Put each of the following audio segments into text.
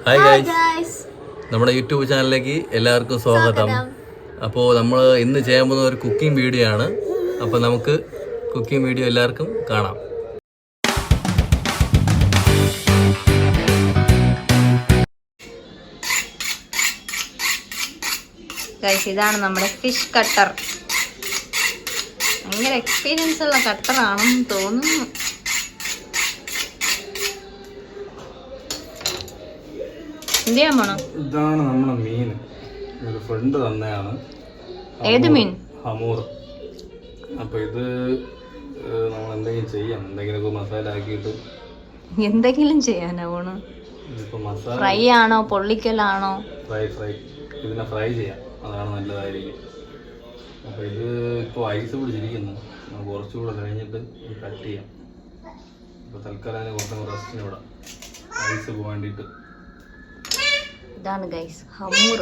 Hi guys, നമ്മുടെ YouTube ചാനലിലേക്ക് എല്ലാവർക്കും സ്വാഗതം. അപ്പോൾ നമ്മൾ ഇന്ന് ചെയ്യാൻ പോകുന്ന ഒരു കുക്കിംഗ് വീഡിയോ ആണ്. അപ്പോൾ നമുക്ക് കുക്കിംഗ് വീഡിയോ എല്ലാവർക്കും കാണാം. ഗൈസ്, ഇതാണ് നമ്മുടെ ഫിഷ് കട്ടർ. ഭയങ്കര എക്സ്പീരിയൻസ് ഉള്ള കട്ടറാണെന്ന് തോന്നുന്നു. ഇതാണ് നമ്മുടെ മീൻ. ഒരു ഫ്രണ്ട് തന്നെയാണ്. ഏത് മീൻ? ഹമൂർ. അപ്പൊ ഇത് നമ്മൾ എന്തെങ്കിലും ചെയ്യാം, എന്തെങ്കിലുമൊക്കെ മസാല ആക്കിയിട്ട് എന്തെങ്കിലും ചെയ്യാനോ പോണു. ഫ്രൈ ആണോ പൊള്ളിക്കലാണോ? ഫ്രൈ ഇതിനെ ഫ്രൈ ചെയ്യാം, അതാണ് നല്ലതായിരിക്കും. അപ്പൊ ഇത് ഇപ്പോൾ ഐസ് പിടിച്ചിരിക്കുന്നു, കുറച്ചുകൂടെ കഴിഞ്ഞിട്ട് കട്ട് ചെയ്യാം. ഇപ്പൊ തൽക്കാലം കുറച്ചും റെസ്റ്റിന് വിടാം, ഐസ് വേണ്ടിയിട്ട്. ഇതാണ് ഗൈസ് ഹമൂർ.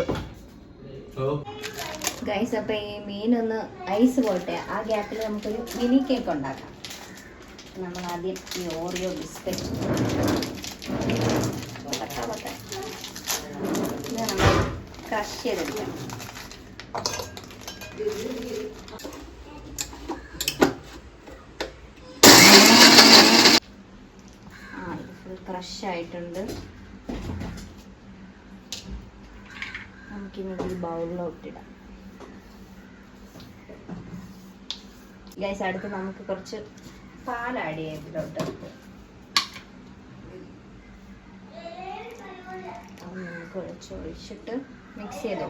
ഗൈസ്, അപ്പൊ ഈ മീനൊന്ന് ഐസ് പോട്ടെ. ആ ഗ്യാപ്പിൽ നമുക്കൊരു മിനി കേക്ക് ഉണ്ടാക്കാം. നമ്മൾ ആദ്യം ഈ ഓറിയോ ബിസ്ക്കറ്റ് നമ്മൾ ക്രഷ് ചെയ്തെടുക്കാം. ഇത് ഫുൾ ക്രഷ് ആയിട്ടുണ്ട്. നമുക്കിനി ഈ ബൗളിലോട്ടിടാം. ഗൈസ്, അടുത്ത് നമുക്ക് കുറച്ച് പാൽ ആഡ് ചെയ്യാം ഇതിലോട്ട്. നമുക്ക് ഒഴിച്ചിട്ട് മിക്സ് ചെയ്തോ.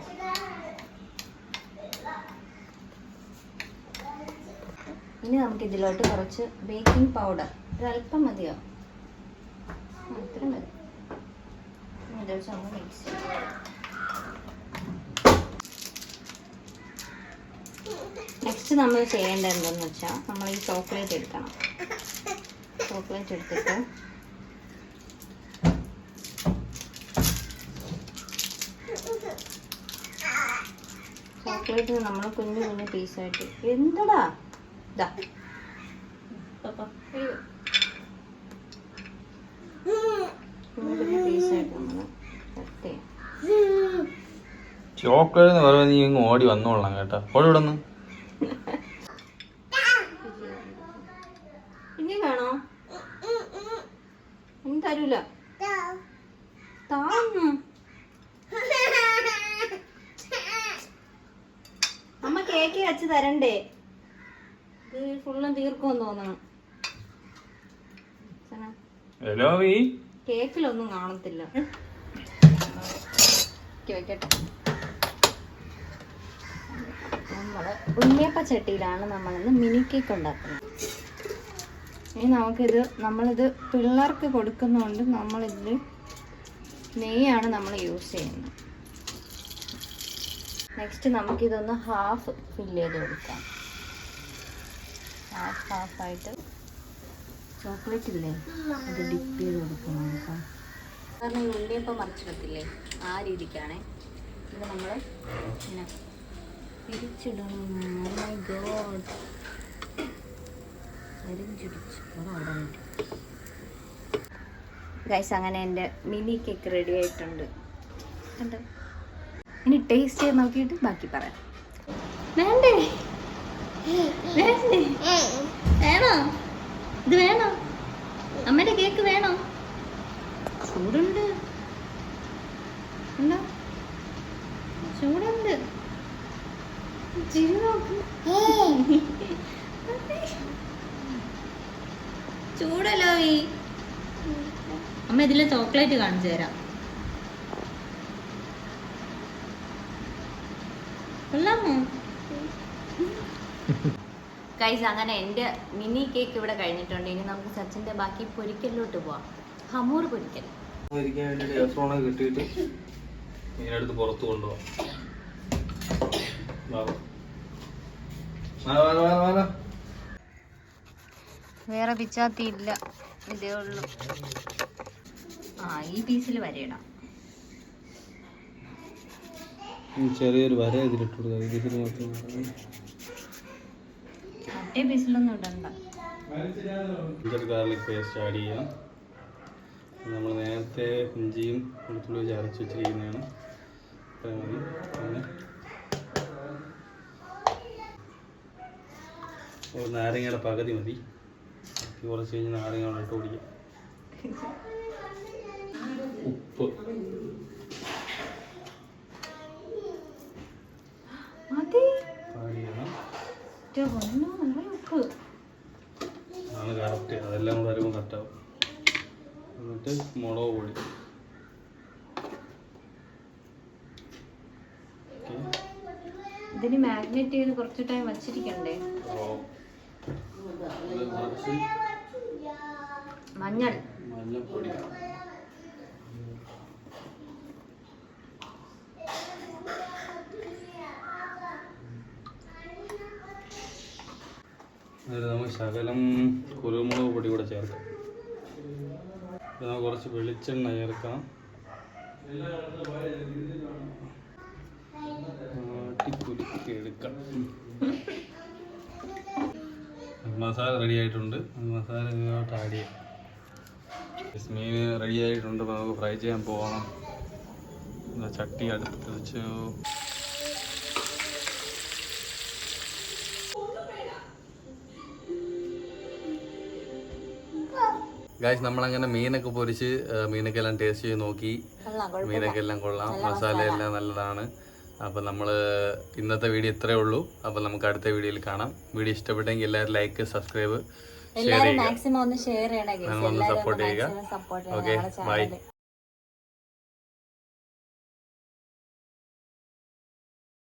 ഇനി നമുക്ക് ഇതിലോട്ട് കുറച്ച് ബേക്കിംഗ് പൗഡർ, ഒരല്പം മതിയോ? അത്രയും മതി. ഇത് വെച്ച് നമ്മൾ മിക്സ് ചെയ്യാം. നെക്സ്റ്റ് നമ്മൾ ചെയ്യേണ്ടത് എന്താണെന്ന് വെച്ചാൽ, നമ്മൾ ഈ ചോക്ലേറ്റ് എടുക്കണം. ചോക്ലേറ്റ് എടുത്തിട്ട് ചോക്ലേറ്റ് നമ്മൾ കുഞ്ഞു കുഞ്ഞു പീസായിട്ട്, എന്തടാ ഇതാ കുഞ്ഞു കുഞ്ഞു പീസായിട്ട് നമ്മൾ കട്ട് ചെയ്യാം. ചോക്ലേറ്റ് എന്ന് പറയുമ്പോൾ നീ ഇങ്ങ് ഓടി വന്നോളാം കേട്ടോ. ഓടി വിടുന്നു. ഇനി വേണോ? ഇനി തരൂല. താന്നു അമ്മ കേക്ക് വെച്ച് തരണ്ടേ? ഇത് ഫുള്ളും തീർക്കുമെന്ന് തോന്നണം. കേക്കിലൊന്നും കാണത്തില്ല. വെക്കട്ടെ. നമ്മള് ഉണ്ണിയപ്പ ചട്ടിയിലാണ് നമ്മളിന്ന് മിനി കേക്ക് ഉണ്ടാക്കുന്നത്. ഇനി നമ്മളിത് പിള്ളേർക്ക് കൊടുക്കുന്നതുകൊണ്ട് നമ്മളിതിൽ നെയ്യാണ് നമ്മൾ യൂസ് ചെയ്യുന്നത്. നെക്സ്റ്റ് നമുക്കിതൊന്ന് ഹാഫ് ഫില്ല് ചെയ്ത് കൊടുക്കാം. ഹാഫായിട്ട് ചോക്ലേറ്റ് ഇല്ലേ, അത് ഡിപ്പ് ചെയ്ത് കൊടുക്കണം കേട്ടോ. കാരണം ഈ ഉണ്ണിയപ്പം മറിച്ചിടത്തില്ലേ, ആ രീതിക്കാണേ. ഇത് നമ്മൾ ഇങ്ങനെ തിരിച്ചിടണം. മൈ ഗോഡ്, ഗൈസ്, അങ്ങനെ എൻ്റെ മിനി കേക്ക് റെഡി ആയിട്ടുണ്ട്. കണ്ടോ? ഇനി ടേസ്റ്റ് ചെയ്ത് നോക്കിയിട്ട് ബാക്കി പറയാം. വേണ്ടേ? വേണ്ടേ? വേണോ? ഇത് വേണോ? അമ്മയുടെ കേക്ക് വേണോ? ചൂടുണ്ട്. ഉണ്ടോ? ചൂടുണ്ട്. ചൂടല്ലോ ഈ അമ്മ. ഇതിലെ ചോക്ലേറ്റ് കാണിച്ചു തരാം. കൊള്ളാമോ ഗൈസ്? അങ്ങനെ എൻ്റെ മിനി കേക്ക് ഇവിടെ കഴിഞ്ഞിട്ടുണ്ട്. ഇനി നമുക്ക് സച്ചിൻ്റെ ബാക്കി പൊരിക്കലിലോട്ട് പോവാം. ഹമൂർ പൊരിക്കൽ കിട്ടിയിട്ട് മീനെടുത്ത് പുറത്ത് കൊണ്ടുപോകാം. വേറെ പിച്ചാത്തി ഇല്ല, ഇതേ ഉള്ളൂ. ഈ പീസിൽ വരയിടാം. ചെറിയൊരു വര ഇതിലിട്ട് കൊടുക്കാം. മറ്റേ പീസിലൊന്നും ഇടണ്ട. ഗാർലിക് പേസ്റ്റ് ആഡ് ചെയ്യാം. നമ്മൾ നേരത്തെ ഇഞ്ചിയും വെളുത്തുള്ളി വെച്ച് അരച്ച് വെച്ചിരിക്കുന്നതാണ്. അത്ര മതി. പിന്നെ ഒരു നാരങ്ങയുടെ പകുതി മതി. കുറച്ച് കഴിഞ്ഞ് നാരങ്ങ ഇട്ട് കുടിക്കാം. ഉപ്പ് ആണ് കറക്റ്റ്. അതെല്ലാം കൂടെ വരുമ്പോൾ കറക്റ്റാവും. എന്നിട്ട് മുളക് പൊടി. ഇതിന് മാഗ്നേറ്റ് ചെയ്ത് കുറച്ച് ടൈം വച്ചിരിക്കണ്ടേ? കുറച്ച് മഞ്ഞൾപ്പൊടി. അതിൽ നമുക്ക് ശകലം കുരുമുളക് പൊടി കൂടെ ചേർക്കാം. നമുക്ക് കുറച്ച് വെളിച്ചെണ്ണ ചേർക്കാം. കുലുക്കി എടുക്കാം. മസാല റെഡി ആയിട്ടുണ്ട്. മസാല ഇതിലോട്ട് ആഡ് ചെയ്യാം. മീൻ റെഡി ആയിട്ടുണ്ട്. നമുക്ക് ഫ്രൈ ചെയ്യാൻ പോകണം. ചട്ടി അടുപ്പത്ത് വെച്ചു. ഗായ്സ്, നമ്മളങ്ങനെ മീനൊക്കെ പൊരിച്ച് മീനൊക്കെ എല്ലാം ടേസ്റ്റ് ചെയ്ത് നോക്കി. മീനൊക്കെ എല്ലാം കൊള്ളാം. മസാല എല്ലാം നല്ലതാണ്. അപ്പോൾ നമ്മൾ ഇന്നത്തെ വീഡിയോ ഇത്രയേ ഉള്ളൂ. അപ്പോൾ നമുക്ക് അടുത്ത വീഡിയോയിൽ കാണാം. വീഡിയോ ഇഷ്ടപ്പെട്ടെങ്കിൽ എല്ലാവരും ലൈക്ക്, സബ്സ്ക്രൈബ്, ഷെയർ ചെയ്യുക. മാക്സിമം ഒന്ന് ഷെയർ ചെയ്യണം. സപ്പോർട്ട് ചെയ്യുക. Okay, by.